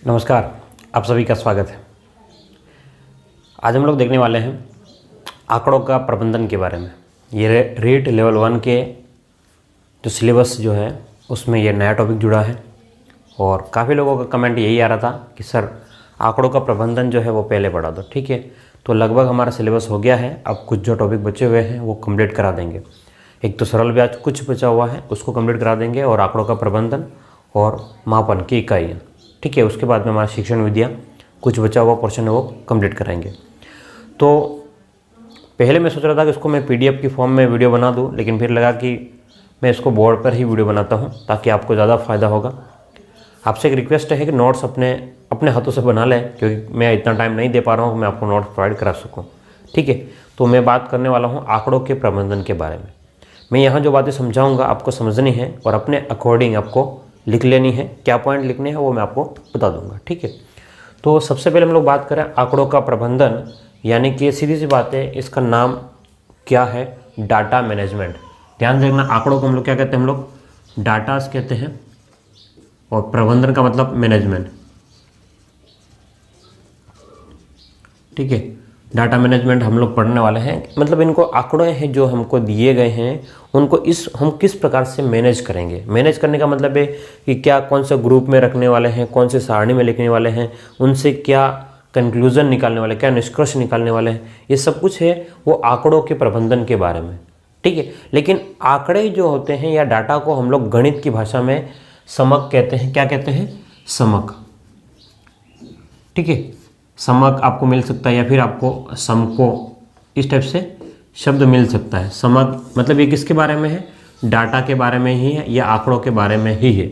नमस्कार, आप सभी का स्वागत है। आज हम लोग देखने वाले हैं आंकड़ों का प्रबंधन के बारे में। ये रीट लेवल 1 के जो सिलेबस जो है उसमें ये नया टॉपिक जुड़ा है और काफ़ी लोगों का कमेंट यही आ रहा था कि सर आंकड़ों का प्रबंधन जो है वो पहले पढ़ा दो। ठीक है, तो लगभग हमारा सिलेबस हो गया है। अब कुछ जो टॉपिक बचे हुए हैं वो कंप्लीट करा देंगे। एक तो सरल ब्याज कुछ बचा हुआ है उसको कंप्लीट करा देंगे और आंकड़ों का प्रबंधन और मापन की इकाइयाँ। ठीक है, उसके बाद में हमारा शिक्षण विद्या कुछ बचा हुआ पोर्शन है वो कंप्लीट कराएंगे। तो पहले मैं सोच रहा था कि इसको मैं पीडीएफ की फॉर्म में वीडियो बना दूं, लेकिन फिर लगा कि मैं इसको बोर्ड पर ही वीडियो बनाता हूं ताकि आपको ज़्यादा फ़ायदा होगा। आपसे एक रिक्वेस्ट है कि नोट्स अपने हाथों से बना लें, क्योंकि मैं इतना टाइम नहीं दे पा रहा हूँ कि मैं आपको नोट्स प्रोवाइड करा सकूँ। ठीक है, तो मैं बात करने वाला हूँ आंकड़ों के प्रबंधन के बारे में। मैं यहाँ जो बातें समझाऊँगा आपको समझनी है और अपने अकॉर्डिंग आपको लिख लेनी है। क्या पॉइंट लिखने हैं वो मैं आपको बता दूंगा। ठीक है, तो सबसे पहले हम लोग बात करें आंकड़ों का प्रबंधन, यानी कि सीधी सी बात है, इसका नाम क्या है? Data management. ध्यान रखना, आंकड़ों को हम लोग क्या कहते हैं? हम लोग डाटास कहते हैं और प्रबंधन का मतलब मैनेजमेंट। ठीक है, डाटा मैनेजमेंट हम लोग पढ़ने वाले हैं। मतलब इनको आंकड़े हैं जो हमको दिए गए हैं उनको हम किस प्रकार से मैनेज करेंगे। मैनेज करने का मतलब है कि क्या कौन से ग्रुप में रखने वाले हैं, कौन से सारणी में लिखने वाले हैं, उनसे क्या कंक्लूजन निकालने वाले, क्या निष्कर्ष निकालने वाले हैं, ये सब कुछ है वो आंकड़ों के प्रबंधन के बारे में। ठीक है, लेकिन आंकड़े जो होते हैं या डाटा को हम लोग गणित की भाषा में समक कहते हैं। क्या कहते हैं? समक। ठीक है, समक आपको मिल सकता है या फिर आपको समको, इस टाइप से शब्द मिल सकता है। समक मतलब ये किसके बारे में है? डाटा के बारे में ही है या आंकड़ों के बारे में ही है।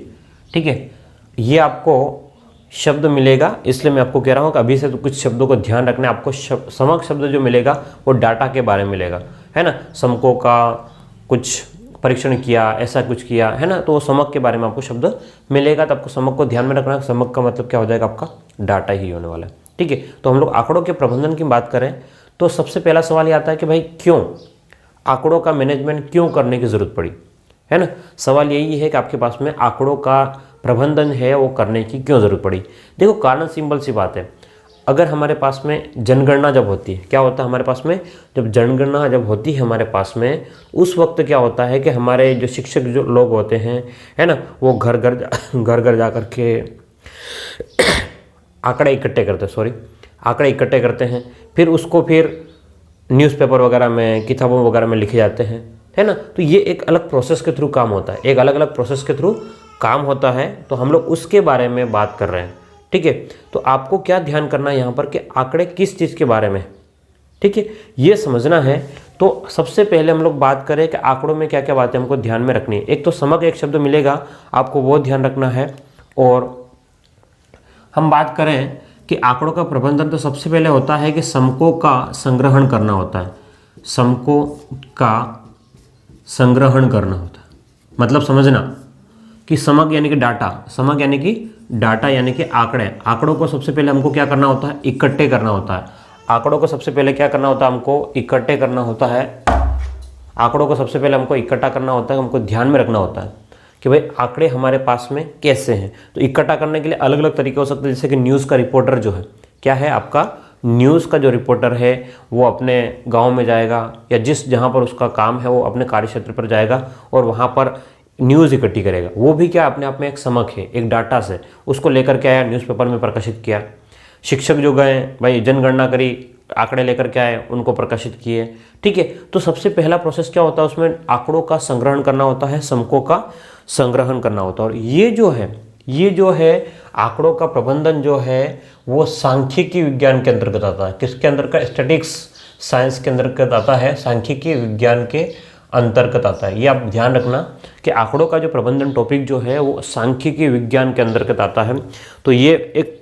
ठीक है, ये आपको शब्द मिलेगा, इसलिए मैं आपको कह रहा हूँ कि अभी से तो कुछ शब्दों को ध्यान रखना है। आपको समक शब्द जो मिलेगा वो डाटा के बारे में मिलेगा, है ना। समको का कुछ परीक्षण किया, ऐसा कुछ किया, है ना, तो वो समक के बारे में आपको शब्द मिलेगा। तो आपको समक को ध्यान में रखना। समक का मतलब क्या हो जाएगा? आपका डाटा ही होने वाला है। ठीक है, तो हम लोग आंकड़ों के प्रबंधन की बात करें तो सबसे पहला सवाल ये आता है कि भाई क्यों आंकड़ों का मैनेजमेंट क्यों करने की ज़रूरत पड़ी, है ना। सवाल यही है कि आपके पास में आंकड़ों का प्रबंधन है वो करने की क्यों ज़रूरत पड़ी। देखो, कारण सिंपल सी बात है। अगर हमारे पास में जनगणना जब होती है, क्या होता है हमारे पास में? जब जनगणना जब होती है हमारे पास में, उस वक्त क्या होता है कि हमारे जो शिक्षक जो लोग होते हैं, है ना, वो घर घर जा कर के आंकड़े इकट्ठे करते हैं। फिर उसको न्यूज़पेपर वगैरह में, किताबों वगैरह में लिखे जाते हैं, है ना। तो ये एक अलग प्रोसेस के थ्रू काम होता है, एक अलग अलग प्रोसेस के थ्रू काम होता है। तो हम लोग उसके बारे में बात कर रहे हैं। ठीक है, तो आपको क्या ध्यान करना है यहाँ पर कि आंकड़े किस चीज़ के बारे में, ठीक है, ये समझना है। तो सबसे पहले हम लोग बात करें कि आंकड़ों में क्या क्या बातें हमको ध्यान में रखनी है। एक तो समग्र एक शब्द मिलेगा, आपको वो ध्यान रखना है। और हम बात करें कि आंकड़ों का प्रबंधन, तो सबसे पहले होता है कि समकों का संग्रहण करना होता है। समकों का संग्रहण करना होता है, मतलब समझना कि समक यानी कि डाटा, समक यानी कि डाटा यानी कि आंकड़ों को सबसे पहले हमको क्या करना होता है? इकट्ठे करना होता है। आंकड़ों को सबसे पहले क्या करना होता है? हमको इकट्ठे करना होता है। आंकड़ों को सबसे पहले हमको इकट्ठा करना होता है, हमको ध्यान में रखना होता है कि भाई आंकड़े हमारे पास में कैसे हैं। तो इकट्ठा करने के लिए अलग अलग तरीके हो सकते हैं। जैसे कि न्यूज़ का रिपोर्टर जो है, क्या है आपका? न्यूज़ का जो रिपोर्टर है वो अपने गांव में जाएगा या जहां पर उसका काम है वो अपने कार्यक्षेत्र पर जाएगा और वहां पर न्यूज़ इकट्ठी करेगा। वो भी क्या अपने आप में एक समक है, एक डाटा से उसको लेकर के आया, न्यूज़पेपर में प्रकाशित किया। शिक्षक जो गए भाई जनगणना करी, आंकड़े लेकर के आए, उनको प्रकाशित किए। ठीक है, तो सबसे पहला प्रोसेस क्या होता है? उसमें आंकड़ों का संग्रहण करना होता है, समकों का संग्रहण करना होता है। और ये जो है आंकड़ों का प्रबंधन जो है वो सांख्यिकी विज्ञान के अंतर्गत आता है। किसके अंदर का? स्टैटिक्स साइंस के अंतर्गत आता है, सांख्यिकी विज्ञान के अंतर्गत आता है। ये आप ध्यान रखना कि आंकड़ों का जो प्रबंधन टॉपिक जो है वो सांख्यिकी विज्ञान के अंतर्गत आता है। तो ये एक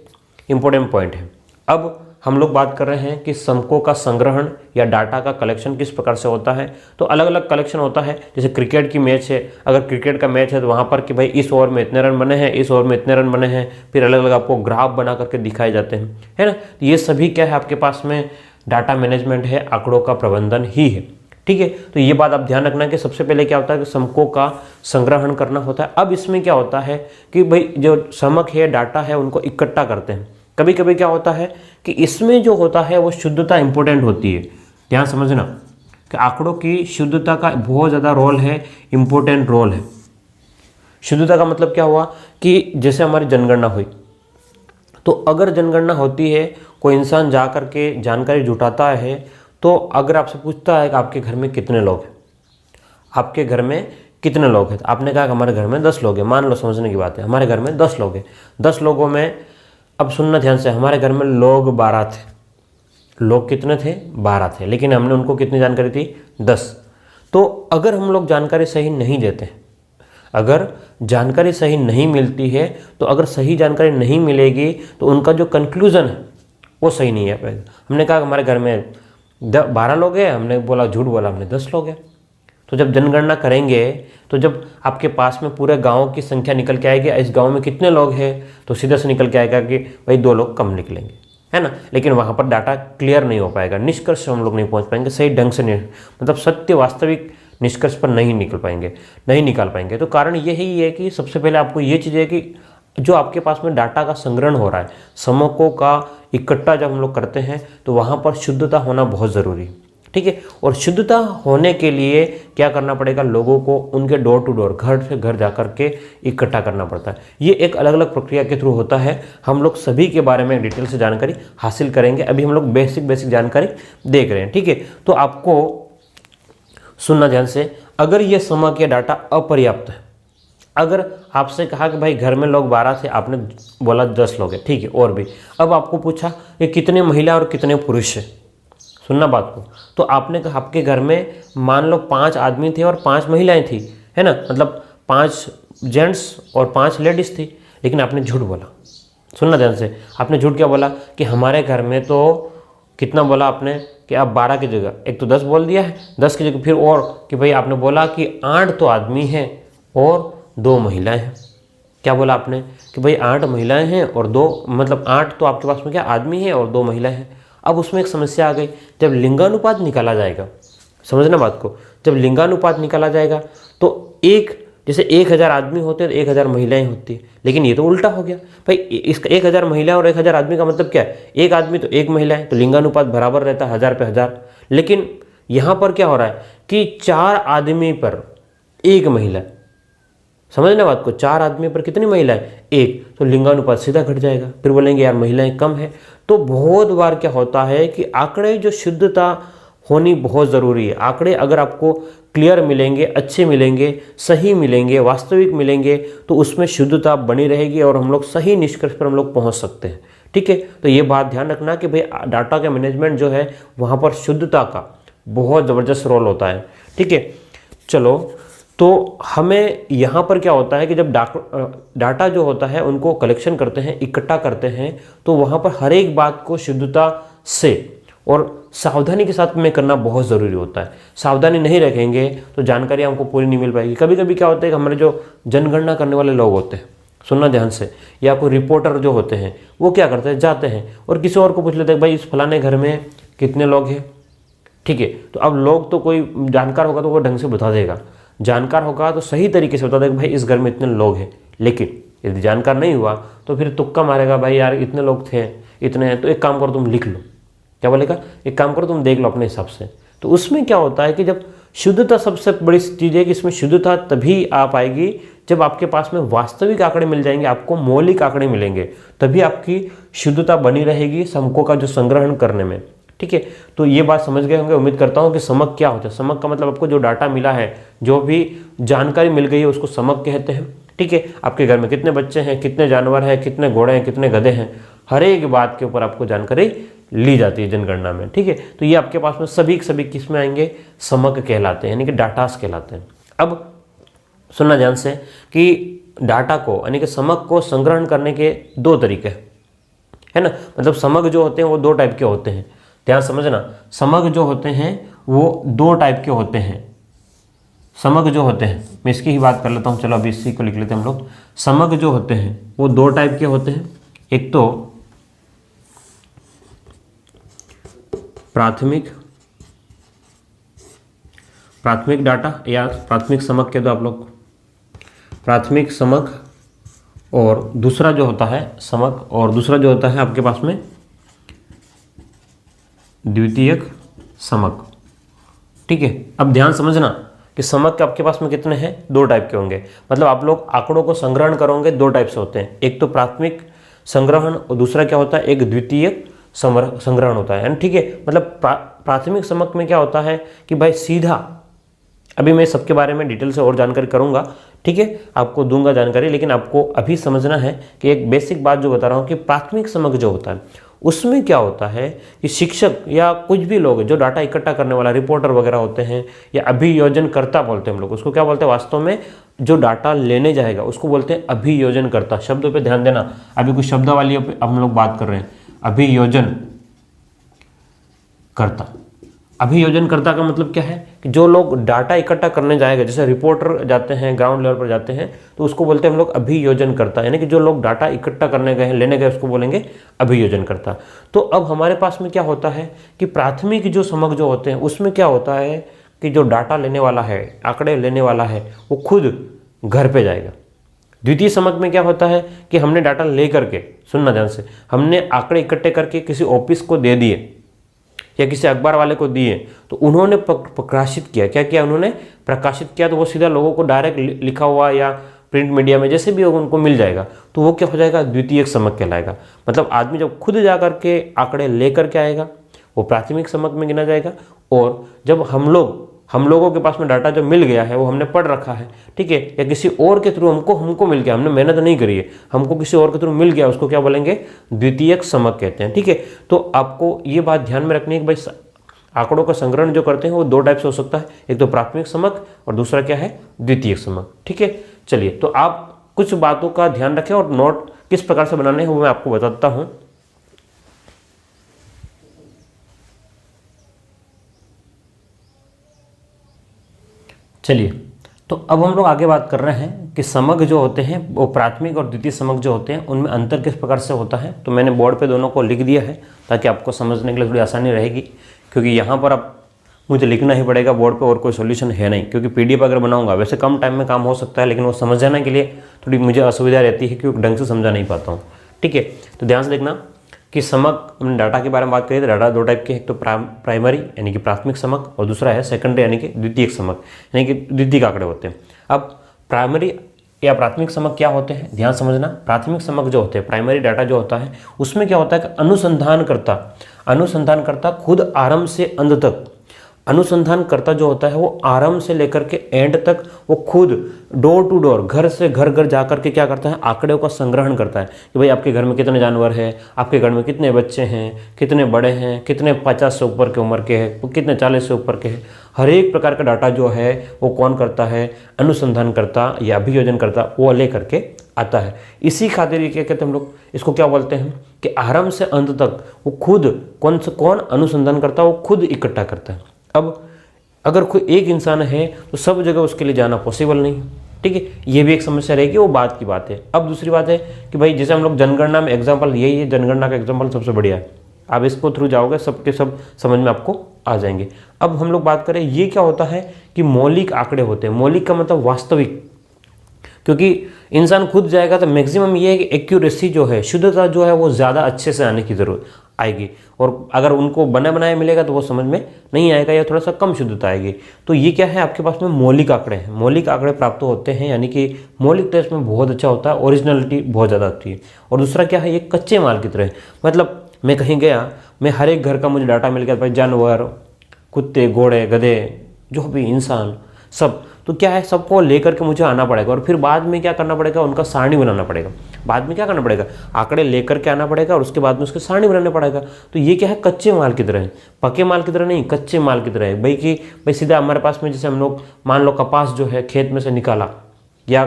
इम्पोर्टेंट पॉइंट है। अब हम लोग बात कर रहे हैं कि समकों का संग्रहण या डाटा का कलेक्शन किस प्रकार से होता है। तो अलग अलग कलेक्शन होता है। जैसे क्रिकेट की मैच है, अगर क्रिकेट का मैच है तो वहाँ पर कि भाई इस ओवर में इतने रन बने हैं, इस ओवर में इतने रन बने हैं, फिर अलग अलग आपको ग्राफ बना करके दिखाए जाते हैं, है ना। ये सभी क्या है आपके पास में? डाटा मैनेजमेंट है, आंकड़ों का प्रबंधन ही है। ठीक है। तो ये बात आप ध्यान रखना कि सबसे पहले क्या होता है कि समकों का संग्रहण करना होता है। अब इसमें क्या होता है कि भाई जो समक है, डाटा है, उनको इकट्ठा करते हैं। कभी कभी क्या होता है कि इसमें जो होता है वो शुद्धता इंपॉर्टेंट होती है। ध्यान समझना कि आंकड़ों की शुद्धता का बहुत ज़्यादा रोल है, इंपॉर्टेंट रोल है। शुद्धता का मतलब क्या हुआ कि जैसे हमारी जनगणना हुई, तो अगर जनगणना होती है, कोई इंसान जा कर के जानकारी जुटाता है, तो अगर आपसे पूछता है कि आपके घर में कितने लोग हैं, आपके घर में कितने लोग हैं, तो आपने कहा कि हमारे घर में 10 लोग हैं। मान लो, समझने की बात है, हमारे घर में 10 लोग हैं। 10 लोगों में, अब सुनना ध्यान से, हमारे घर में लोग 12 थे। लोग कितने थे? 12 थे, लेकिन हमने उनको कितनी जानकारी दी? 10। तो अगर हम लोग जानकारी सही नहीं देते हैं, अगर जानकारी सही नहीं मिलती है, तो अगर सही जानकारी नहीं मिलेगी तो उनका जो कंक्लूजन है वो सही नहीं है। हमने कहा हमारे घर में 12 लोग हैं, हमने बोला, झूठ बोला, हमने 10 लोग हैं। तो जब जनगणना करेंगे, तो जब आपके पास में पूरे गांव की संख्या निकल के आएगी, इस गांव में कितने लोग हैं, तो सीधे से निकल के आएगा कि भाई 2 लोग कम निकलेंगे, है ना। लेकिन वहाँ पर डाटा क्लियर नहीं हो पाएगा, निष्कर्ष हम लोग नहीं पहुँच पाएंगे सही ढंग से, नहीं, मतलब सत्य वास्तविक निष्कर्ष पर नहीं निकल पाएंगे, नहीं निकाल पाएंगे। तो कारण यही है कि सबसे पहले आपको ये चीज़ है कि जो आपके पास में डाटा का संग्रहण हो रहा है, समकों का इकट्ठा जब हम लोग करते हैं, तो वहाँ पर शुद्धता होना बहुत ज़रूरी है, ठीक है। और शुद्धता होने के लिए क्या करना पड़ेगा? लोगों को उनके डोर टू डोर, घर से घर जा कर के इकट्ठा करना पड़ता है। ये एक अलग अलग प्रक्रिया के थ्रू होता है। हम लोग सभी के बारे में डिटेल से जानकारी हासिल करेंगे। अभी हम लोग बेसिक जानकारी देख रहे हैं, ठीक है। तो आपको सुनना ध्यान से, अगर ये समक या डाटा अपर्याप्त है, अगर आपसे कहा कि भाई घर में लोग 12 थे, आपने बोला 10 लोग हैं, ठीक है, और भी, अब आपको पूछा कि कितने महिला और कितने पुरुष हैं, सुनना बात को, तो आपने कहा आपके घर में मान लो 5 आदमी थे और 5 महिलाएं थी, है ना, मतलब 5 जेंट्स और 5 लेडीज थी, लेकिन आपने झूठ बोला। सुनना ध्यान से, आपने झूठ क्या बोला कि हमारे घर में तो कितना बोला आपने कि आप 12 की जगह, एक तो 10 बोल दिया है, 10 की जगह फिर और कि भाई आपने बोला कि 8 तो आदमी हैं और 2 महिलाएं हैं। क्या बोला आपने कि भाई 8 महिलाएं हैं और 2, मतलब 8 तो आपके पास में क्या आदमी है और 2 महिलाएं हैं। अब उसमें एक समस्या आ गई, जब लिंगानुपात निकाला जाएगा, समझना बात को, जब लिंगानुपात निकाला जाएगा तो जैसे 1000 आदमी होते हैं तो 1000 महिलाएं होती है, लेकिन ये तो उल्टा हो गया भाई। इसका 1000 महिला और 1000 आदमी का मतलब क्या है? 1 आदमी तो 1 महिला है, तो लिंगानुपात बराबर रहता है 1000 पे 1000। लेकिन यहाँ पर क्या हो रहा है कि 4 आदमी पर 1 महिला, समझना बात को, 4 आदमी पर कितनी महिलाएं? 1, तो लिंगानुपात सीधा घट जाएगा। फिर बोलेंगे यार महिलाएं कम है। तो बहुत बार क्या होता है कि आंकड़े जो शुद्धता होनी बहुत ज़रूरी है। आंकड़े अगर आपको क्लियर मिलेंगे, अच्छे मिलेंगे, सही मिलेंगे, वास्तविक मिलेंगे, तो उसमें शुद्धता बनी रहेगी और हम लोग सही निष्कर्ष पर हम लोग पहुंच सकते हैं, ठीक है। तो ये बात ध्यान रखना कि भाई डाटा का मैनेजमेंट जो है वहाँ पर शुद्धता का बहुत ज़बरदस्त रोल होता है, ठीक है। चलो, तो हमें यहाँ पर क्या होता है कि जब डाटा जो होता है उनको कलेक्शन करते हैं, इकट्ठा करते हैं, तो वहाँ पर हर एक बात को शुद्धता से और सावधानी के साथ में करना बहुत ज़रूरी होता है। सावधानी नहीं रखेंगे तो जानकारी हमको पूरी नहीं मिल पाएगी। कभी कभी क्या होता है कि हमारे जो जनगणना करने वाले लोग होते हैं, सुनना ध्यान से, या कोई रिपोर्टर जो होते हैं, वो क्या करते हैं, जाते हैं और किसी और को पूछ लेते हैं भाई इस फलाने घर में कितने लोग हैं, ठीक है। तो अब लोग तो कोई जानकार होगा तो वो ढंग से बता देगा, जानकार होगा तो सही तरीके से बता देगा भाई इस घर में इतने लोग हैं। लेकिन यदि जानकार नहीं हुआ तो फिर तुक्का मारेगा, भाई यार इतने लोग थे, इतने हैं, तो एक काम करो तुम लिख लो। क्या बोलेगा? एक काम करो तुम देख लो अपने हिसाब से। तो उसमें क्या होता है कि जब शुद्धता, सबसे बड़ी चीज़ है कि इसमें शुद्धता तभी आ पाएगी जब आपके पास में वास्तविक आंकड़े मिल जाएंगे, आपको मौलिक आंकड़े मिलेंगे, तभी आपकी शुद्धता बनी रहेगी समकों का जो संग्रहण करने में, ठीक है। तो ये बात समझ गए होंगे, उम्मीद करता हूँ कि समक क्या होता है। समक का मतलब आपको जो डाटा मिला है, जो भी जानकारी मिल गई है, उसको समक कहते हैं, ठीक है। आपके घर में कितने बच्चे हैं, कितने जानवर हैं, कितने घोड़े हैं, कितने गधे हैं, हर एक बात के ऊपर आपको जानकारी ली जाती है जनगणना में, ठीक है। तो ये आपके पास में सभी किस में आएंगे? समक कहलाते हैं, यानी कि डाटास कहलाते हैं। अब सुनना ध्यान से कि डाटा को, यानी कि समक को संग्रहण करने के 2 तरीके हैं, है ना। मतलब समक जो होते हैं वो 2 टाइप के होते हैं, ध्यान समझना। समक जो होते हैं वो 2 टाइप के होते हैं। समक जो होते हैं, मैं इसकी ही बात कर लेता हूँ, चलो अभी इसी को लिख लेते हैं हम लोग। समक जो होते हैं वो 2 टाइप के होते हैं। एक तो प्राथमिक प्राथमिक डाटा या प्राथमिक समक कह दो आप लोग, प्राथमिक समक, और दूसरा जो होता है समक, और दूसरा जो होता है आपके पास में द्वितीयक समक। ठीक है, अब ध्यान समझना कि समक आपके पास में कितने हैं, 2 टाइप के होंगे। मतलब आप लोग आंकड़ों को संग्रहण करोगे 2 टाइप से होते हैं, एक तो प्राथमिक संग्रहण और दूसरा क्या होता है, एक द्वितीयक संग्रहण होता है। ठीक है, मतलब प्राथमिक समक में क्या होता है कि भाई सीधा, अभी मैं सबके बारे में डिटेल से और जानकारी करूंगा, ठीक है, आपको दूंगा जानकारी, लेकिन आपको अभी समझना है कि एक बेसिक बात जो बता रहा हूँ कि प्राथमिक समक जो होता है उसमें क्या होता है कि शिक्षक या कुछ भी लोग जो डाटा इकट्ठा करने वाला रिपोर्टर वगैरह होते हैं, या अभियोजनकर्ता बोलते हैं हम लोग उसको, क्या बोलते हैं वास्तव में, जो डाटा लेने जाएगा उसको बोलते हैं अभियोजनकर्ता। शब्दों पे ध्यान देना, अभी कुछ शब्दावली पे हम लोग बात कर रहे हैं। अभियोजनकर्ता, अभियोजनकर्ता का मतलब क्या है कि जो लोग डाटा इकट्ठा करने जाएगा, जैसे रिपोर्टर जाते हैं ग्राउंड लेवल पर जाते हैं तो उसको बोलते हैं हम लोग अभियोजनकर्ता, यानी कि जो लोग डाटा इकट्ठा करने गए हैं, लेने गए, उसको बोलेंगे अभियोजनकर्ता। तो अब हमारे पास में क्या होता है कि प्राथमिक जो समक जो होते हैं उसमें क्या होता है कि जो डाटा लेने वाला है, आंकड़े लेने वाला है, वो खुद घर पे जाएगा। द्वितीय समक में क्या होता है कि हमने डाटा ले करके, सुनना ध्यान से, हमने आंकड़े इकट्ठे करके किसी ऑफिस को दे दिए या किसी अखबार वाले को दिए, तो उन्होंने प्रकाशित किया, क्या किया उन्होंने प्रकाशित किया, तो वो सीधा लोगों को डायरेक्ट लिखा हुआ या प्रिंट मीडिया में जैसे भी होगा उनको मिल जाएगा, तो वो क्या हो जाएगा, द्वितीयक समक कहलाएगा। मतलब आदमी जब खुद जा करके आंकड़े लेकर के आएगा वो प्राथमिक समक में गिना जाएगा, और जब हम लोगों के पास में डाटा जो मिल गया है वो हमने पढ़ रखा है, ठीक है, या किसी और के थ्रू हमको मिल गया, हमने मेहनत नहीं करी है, हमको किसी और के थ्रू मिल गया, उसको क्या बोलेंगे, द्वितीयक समक कहते हैं। ठीक है, तो आपको ये बात ध्यान में रखनी है कि भाई आंकड़ों का संग्रहण जो करते हैं वो 2 टाइप से हो सकता है, एक तो प्राथमिक समक और दूसरा क्या है, द्वितीयक समक। ठीक है, चलिए, तो आप कुछ बातों का ध्यान रखें और नोट किस प्रकार से बनाने हैं वो मैं आपको बताता हूँ। चलिए, तो अब हम लोग आगे बात कर रहे हैं कि समक जो होते हैं वो प्राथमिक और द्वितीय समक जो होते हैं उनमें अंतर किस प्रकार से होता है। तो मैंने बोर्ड पे दोनों को लिख दिया है ताकि आपको समझने के लिए थोड़ी आसानी रहेगी, क्योंकि यहाँ पर अब मुझे लिखना ही पड़ेगा बोर्ड पे, और कोई सॉल्यूशन है नहीं, क्योंकि पीडीएफ अगर बनाऊंगा वैसे कम टाइम में काम हो सकता है, लेकिन वो समझाने के लिए थोड़ी मुझे असुविधा रहती है क्योंकि ढंग से समझा नहीं पाता हूँ। ठीक है, तो ध्यान से देखना कि समक, हमने डाटा के बारे में बात करी तो डाटा 2 टाइप के, एक तो प्राइमरी यानी कि प्राथमिक समक, और दूसरा है सेकेंडरी यानी कि द्वितीयक समक, यानी कि द्वितीयक आंकड़े होते हैं। अब प्राइमरी या प्राथमिक समक क्या होते हैं, ध्यान समझना। प्राथमिक समक जो होते हैं, प्राइमरी डाटा जो होता है उसमें क्या होता है कि अनुसंधानकर्ता खुद आरंभ से अंत तक, अनुसंधानकर्ता जो होता है वो आरंभ से लेकर के एंड तक वो खुद डोर टू डोर, घर से घर जा करके क्या करता है, आंकड़ों का संग्रहण करता है कि भाई आपके घर में कितने जानवर हैं, आपके घर में कितने बच्चे हैं, कितने बड़े हैं, कितने 50 से ऊपर के उम्र के हैं, कितने 40 से ऊपर के हैं। हर एक प्रकार का डाटा जो है वो कौन करता है, अनुसंधानकर्ता या अभियोजनकर्ता वो ले करके आता है। इसी खातिर क्या कहते हैं हम लोग इसको, क्या बोलते हैं कि आरंभ से अंत तक वो खुद कौन अनुसंधान करता है, वो खुद इकट्ठा करता है। अब अगर कोई एक इंसान है तो सब जगह उसके लिए जाना पॉसिबल नहीं, ठीक है, ये भी एक समस्या रहेगी, वो बात की बात है। अब दूसरी बात है कि भाई जैसे हम लोग जनगणना में एग्जाम्पल, यही है जनगणना का एग्जाम्पल सबसे बढ़िया है, आप इसको थ्रू जाओगे सबके सब समझ में आपको आ जाएंगे। अब हम लोग बात करें, ये क्या होता है कि मौलिक आंकड़े होते हैं। मौलिक का मतलब वास्तविक, क्योंकि इंसान खुद जाएगा तो मैक्सिमम ये है कि एक्यूरेसी जो है, शुद्धता जो है वो ज़्यादा अच्छे से आने की ज़रूरत आएगी, और अगर उनको बना बनाया मिलेगा तो वो समझ में नहीं आएगा या थोड़ा सा कम शुद्धता आएगी। तो ये क्या है, आपके पास में मौलिक आंकड़े हैं, मौलिक आंकड़े प्राप्त होते हैं, यानी कि मौलिक टेस्ट में बहुत अच्छा होता है, ओरिजिनलिटी बहुत ज़्यादा आती है। और दूसरा क्या है, ये कच्चे माल की तरह, मतलब मैं कहीं गया, मैं हर एक घर का मुझे डाटा मिल गया, भाई जानवर, कुत्ते, घोड़े, गधे, जो भी इंसान, सब, तो क्या है, सबको लेकर के मुझे आना पड़ेगा, और फिर बाद में क्या करना पड़ेगा, उनका सारणी बनाना पड़ेगा। बाद में क्या करना पड़ेगा, आंकड़े लेकर के आना पड़ेगा और उसके बाद में उसके सारणी बनाना पड़ेगा। तो ये क्या है, कच्चे माल की तरह है, पक्के माल की तरह नहीं, कच्चे माल की तरह है। भाई सीधा हमारे पास में, जैसे हम लोग मान लो कपास जो है खेत में से निकाला, या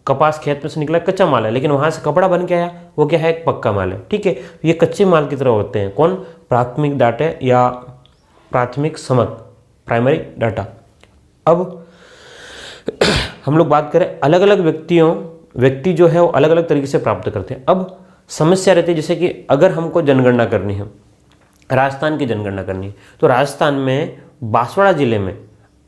कपास खेत में से निकला कच्चा माल है, लेकिन वहाँ से कपड़ा बन के आया, वो क्या है, एक पक्का माल है। ठीक है, ये कच्चे माल की तरह होते हैं। कौन, प्राथमिक डाटा या प्राथमिक समक, प्राइमरी डाटा। अब हम लोग बात करें, अलग अलग व्यक्ति जो है वो अलग अलग तरीके से प्राप्त करते हैं। अब समस्या रहती है, जैसे कि अगर हमको जनगणना करनी है, राजस्थान की जनगणना करनी है, तो राजस्थान में बांसवाड़ा जिले में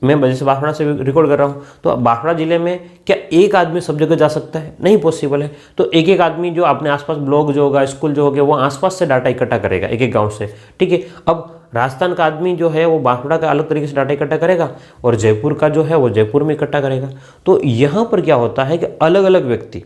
मैं जैसे बांसवाड़ा से रिकॉर्ड कर रहा हूँ, तो बांसवाड़ा जिले में क्या एक आदमी सब जगह जा सकता है? नहीं पॉसिबल है। तो एक एक आदमी जो अपने आसपास ब्लॉक जो होगा, स्कूल जो होगा, वो आसपास से डाटा इकट्ठा करेगा एक एक गांव से, ठीक है। अब राजस्थान का आदमी जो है वो बांसवाड़ा का अलग तरीके से डाटा इकट्ठा करेगा, और जयपुर का जो है वो जयपुर में इकट्ठा करेगा। तो यहाँ पर क्या होता है कि अलग अलग व्यक्ति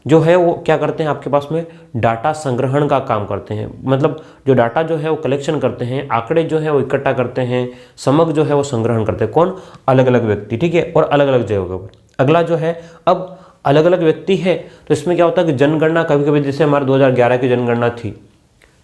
जो है वो क्या करते हैं, आपके पास में डाटा संग्रहण का काम करते हैं। मतलब जो डाटा जो है वो कलेक्शन करते हैं, आंकड़े जो है वो इकट्ठा करते हैं, समग्र जो है वो संग्रहण करते हैं। कौन? अलग अलग व्यक्ति, ठीक है, और अलग अलग जगहों पर। अगला जो है, अब अलग अलग व्यक्ति है तो इसमें क्या होता है कि जनगणना कभी कभी, जैसे हमारे 2011 की जनगणना थी,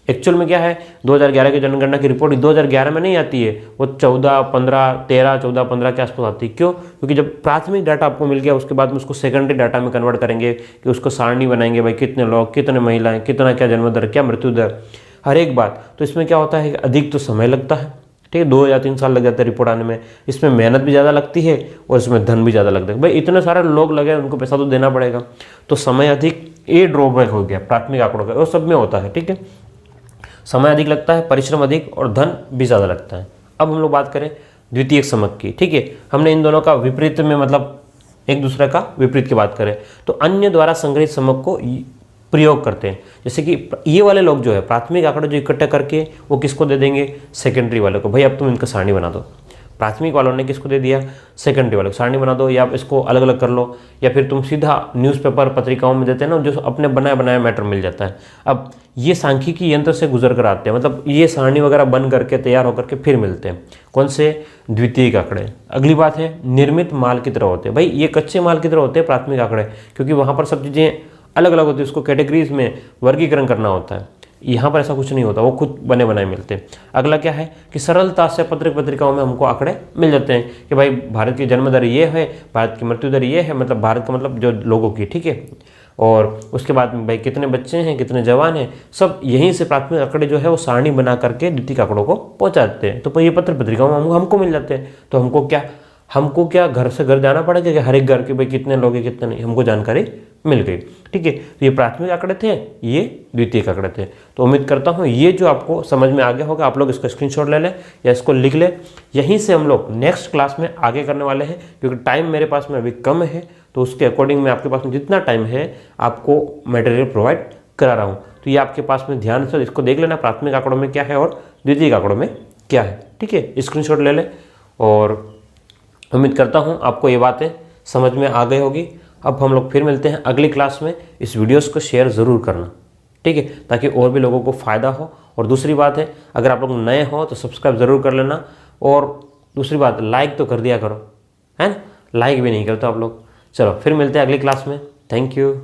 एक्चुअल में क्या है 2011 की जनगणना की रिपोर्ट 2011 में नहीं आती है, वो 14-15 के आसपास आती है। क्यों? क्योंकि जब प्राथमिक डाटा आपको मिल गया उसके बाद में उसको सेकेंडरी डाटा में कन्वर्ट करेंगे, कि उसको सारणी बनाएंगे, भाई कितने लोग, कितने महिलाएं, कितना क्या जन्म दर, क्या मृत्यु दर, हर एक बात। तो इसमें क्या होता है कि अधिक तो समय लगता है, ठीक है, 2 या 3 साल लग जाते हैं रिपोर्ट आने में। इसमें मेहनत भी ज़्यादा लगती है और इसमें धन भी ज़्यादा लगता है। भाई इतने सारे लोग लगे, उनको पैसा तो देना पड़ेगा, तो समय अधिक, ये ड्रॉबैक हो गया प्राथमिक आंकड़ों का, और सब में होता है, ठीक है। समय अधिक लगता है, परिश्रम अधिक, और धन भी ज़्यादा लगता है। अब हम लोग बात करें द्वितीयक समक की, ठीक है। हमने इन दोनों का विपरीत में, मतलब एक दूसरे का विपरीत की बात करें तो अन्य द्वारा संग्रहित समक को प्रयोग करते हैं। जैसे कि ये वाले लोग जो है प्राथमिक आंकड़े जो इकट्ठा करके वो किसको दे देंगे? सेकेंडरी वाले को। भाई अब तुम इनका सारणी बना दो। प्राथमिक वालों ने किसको दे दिया? सेकेंडरी वाले को सारणी बना दो, या आप इसको अलग अलग कर लो, या फिर तुम सीधा न्यूज़पेपर पत्रिकाओं में देते हैं ना, जो अपने बनाया बनाया मैटर मिल जाता है। अब ये सांख्यिकी यंत्र से गुजर कर आते हैं, मतलब ये सारणी वगैरह बन करके तैयार होकर के फिर मिलते हैं। कौन से? द्वितीयक आंकड़े। अगली बात है निर्मित माल की तरह होते हैं। भाई ये कच्चे माल की तरह होते हैं प्राथमिक आंकड़े, क्योंकि वहाँ पर सब चीज़ें अलग अलग होती है, उसको कैटेगरीज में वर्गीकरण करना होता है। यहाँ पर ऐसा कुछ नहीं होता, वो खुद बने बनाए मिलते हैं। अगला क्या है कि सरलता से पत्रिकाओं में हमको आंकड़े मिल जाते हैं कि भाई भारत की जन्म दर ये है, भारत की मृत्यु दर ये है, मतलब भारत का मतलब जो लोगों की, ठीक है, और उसके बाद में भाई कितने बच्चे हैं, कितने जवान हैं, सब यहीं से प्राथमिक आंकड़े जो है वो सारणी बना करके द्वितीयक आंकड़ों को पहुँचा देते हैं। तो ये पत्रिकाओं में हमको मिल जाते हैं। तो हमको क्या घर से घर जाना पड़ेगा कि हर एक घर के भाई कितने लोग हैं कितने नहीं, हमको जानकारी मिल गई, ठीक है। तो ये प्राथमिक आंकड़े थे, ये द्वितीयक आंकड़े थे। तो उम्मीद करता हूँ ये जो आपको समझ में आ गया होगा। आप लोग इसका स्क्रीनशॉट ले लें या इसको लिख लें। यहीं से हम लोग नेक्स्ट क्लास में आगे करने वाले हैं, क्योंकि टाइम मेरे पास में अभी कम है, तो उसके अकॉर्डिंग मैं आपके पास में जितना टाइम है आपको मटेरियल प्रोवाइड करा रहा हूँ। तो ये आपके पास में ध्यान से इसको देख लेना, प्राथमिक आंकड़ों में क्या है और द्वितीयक आंकड़ों में क्या है, ठीक है। स्क्रीनशॉट ले लें, और उम्मीद करता हूँ आपको ये बातें समझ में आ गई होगी। अब हम लोग फिर मिलते हैं अगली क्लास में। इस वीडियोस को शेयर ज़रूर करना, ठीक है, ताकि और भी लोगों को फ़ायदा हो। और दूसरी बात है, अगर आप लोग नए हो तो सब्सक्राइब ज़रूर कर लेना, और दूसरी बात लाइक तो कर दिया करो, है ना, लाइक भी नहीं करते आप लोग। चलो फिर मिलते हैं अगली क्लास में। Thank you.